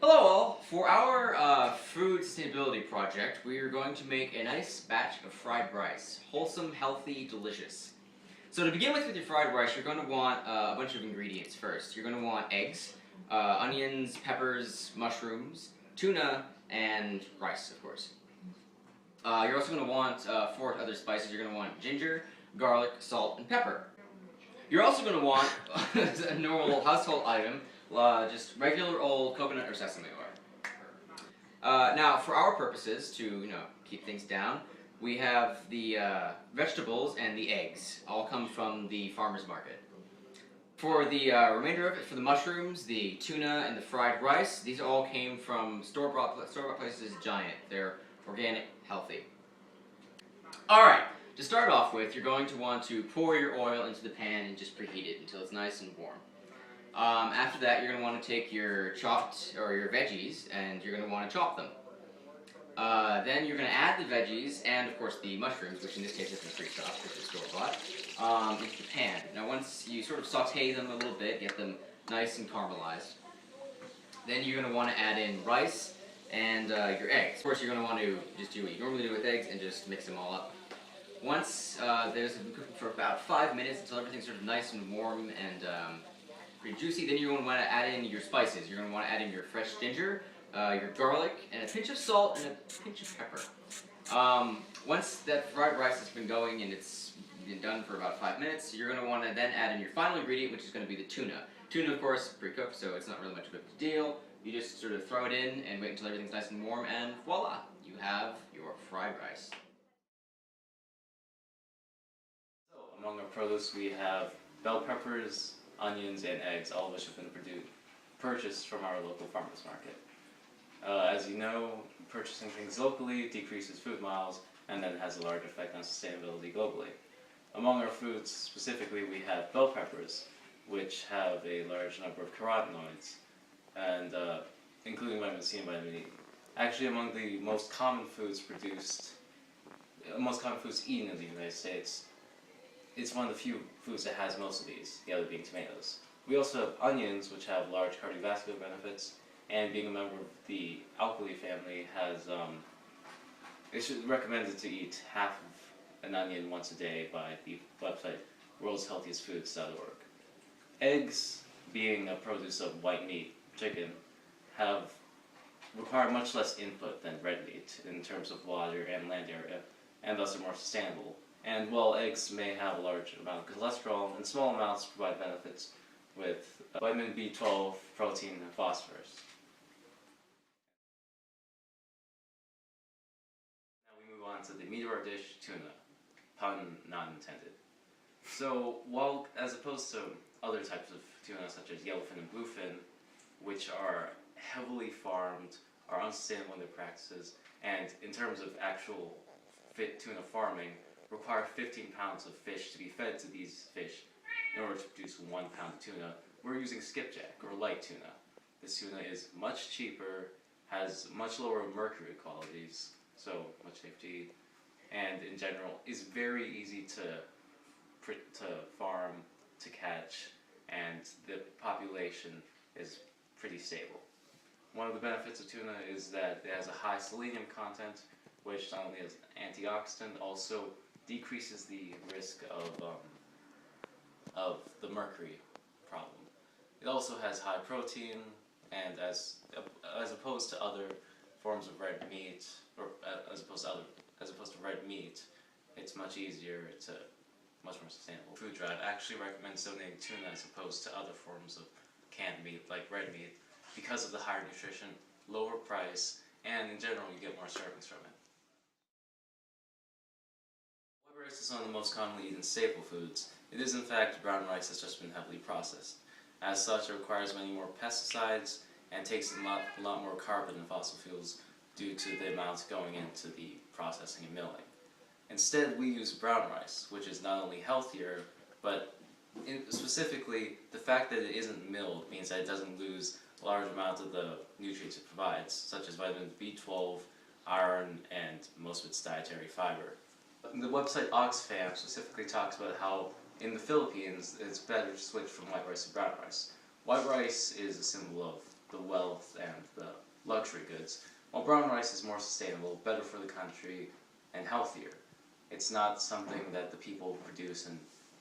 Hello all! For our food sustainability project, we are going to make a nice batch of fried rice. Wholesome, healthy, delicious. So to begin with your fried rice, you're going to want a bunch of ingredients first. You're going to want eggs, onions, peppers, mushrooms, tuna, and rice, of course. You're also going to want 4 other spices. You're going to want ginger, garlic, salt, and pepper. You're also going to want a normal household item, just regular old coconut or sesame oil. Now, for our purposes, to keep things down, we have the vegetables and the eggs. All come from the farmer's market. For the remainder of it, for the mushrooms, the tuna, and the fried rice, these all came from store-bought places. Giant. They're organic, healthy. All right. To start off with, you're going to want to pour your oil into the pan and just preheat it until it's nice and warm. After that, you're going to want to take your chopped or your veggies and you're going to want to chop them. Then you're going to add the veggies and, of course, the mushrooms, which in this case has been pre-chopped because it's store-bought, into the pan. Now, once you sort of saute them a little bit, get them nice and caramelized, then you're going to want to add in rice and your eggs. Of course, you're going to want to just do what you normally do with eggs and just mix them all up. Once there's been cooking for about 5 minutes until everything's sort of nice and warm and pretty juicy, then you're going to want to add in your spices. You're going to want to add in your fresh ginger, your garlic, and a pinch of salt and a pinch of pepper. Once that fried rice has been going and it's been done for about 5 minutes, you're going to want to then add in your final ingredient, which is going to be the tuna. Tuna, of course, pre-cooked, so it's not really much of a deal. You just sort of throw it in and wait until everything's nice and warm, and voila, you have your fried rice. Among our produce, we have bell peppers, onions, and eggs, all of which have been purchased from our local farmers market. As you know, purchasing things locally decreases food miles and then has a large effect on sustainability globally. Among our foods, specifically, we have bell peppers, which have a large number of carotenoids, and including vitamin C and vitamin E. Actually, among the most common foods eaten in the United States, it's one of the few foods that has most of these, the other being tomatoes. We also have onions, which have large cardiovascular benefits, and being a member of the alkali family it's recommended to eat half of an onion once a day by the website worldshealthiestfoods.org. Eggs, being a produce of white meat, chicken, require much less input than red meat in terms of water and land area, and thus are more sustainable. And while eggs may have a large amount of cholesterol, in small amounts provide benefits with vitamin B12, protein, and phosphorus. Now we move on to the meat of our dish, tuna. Pun not intended. So while, as opposed to other types of tuna such as yellowfin and bluefin, which are heavily farmed, are unsustainable in their practices, and in terms of actual fit tuna farming, require 15 pounds of fish to be fed to these fish in order to produce 1 pound of tuna. We're using skipjack, or light tuna. This tuna is much cheaper, has much lower mercury qualities, so much safer to eat, and in general is very easy to farm, to catch, and the population is pretty stable. One of the benefits of tuna is that it has a high selenium content, which not only is antioxidant, also decreases the risk of the mercury problem. It also has high protein, and as opposed to other forms of red meat, or as opposed to red meat, it's much more sustainable. Food Drive actually recommends donating tuna as opposed to other forms of canned meat like red meat because of the higher nutrition, lower price, and in general you get more servings from it. White rice is one of the most commonly eaten staple foods. It is in fact brown rice that's just been heavily processed. As such, it requires many more pesticides and takes a lot more carbon than fossil fuels due to the amounts going into the processing and milling. Instead, we use brown rice, which is not only healthier, but specifically, the fact that it isn't milled means that it doesn't lose a large amount of the nutrients it provides, such as vitamins B12, iron, and most of its dietary fiber. The website Oxfam specifically talks about how in the Philippines it's better to switch from white rice to brown rice. White rice is a symbol of the wealth and the luxury goods, while brown rice is more sustainable, better for the country, and healthier. It's not something that the people produce and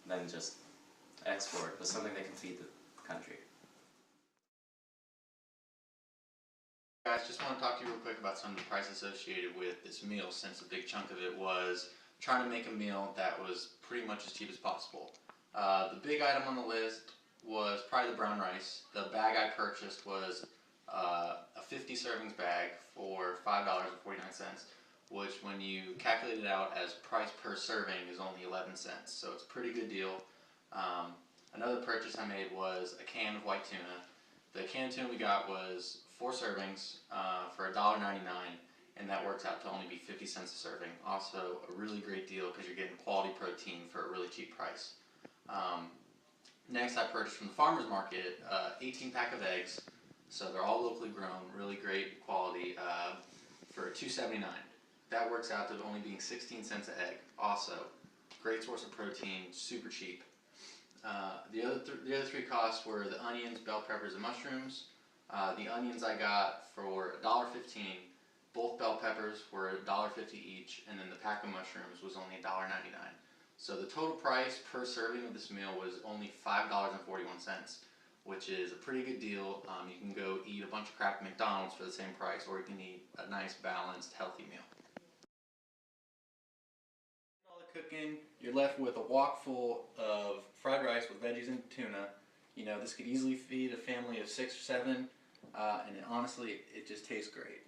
then just export, but something that can feed the country. Guys, just want to talk to you real quick about some of the price associated with this meal, since a big chunk of it was trying to make a meal that was pretty much as cheap as possible. The big item on the list was probably the brown rice. The bag I purchased was a 50 servings bag for $5.49, which when you calculate it out as price per serving is only 11 cents, so it's a pretty good deal. Another purchase I made was a can of white tuna. The can of tuna we got was 4 servings for $1.99, and that works out to only be 50 cents a serving. Also a really great deal because you're getting quality protein for a really cheap price. Next I purchased from the farmer's market 18 pack of eggs, so they're all locally grown, really great quality, for $2.79. That works out to only being 16 cents an egg. Also, great source of protein, super cheap. The other 3 costs were the onions, bell peppers, and mushrooms. The onions I got for $1.15. Both bell peppers were $1.50 each, and then the pack of mushrooms was only $1.99. So the total price per serving of this meal was only $5.41, which is a pretty good deal. You can go eat a bunch of crap at McDonald's for the same price, or you can eat a nice, balanced, healthy meal. All the cooking, you're left with a wok full of fried rice with veggies and tuna. You know, this could easily feed a family of 6 or 7, and honestly, it just tastes great.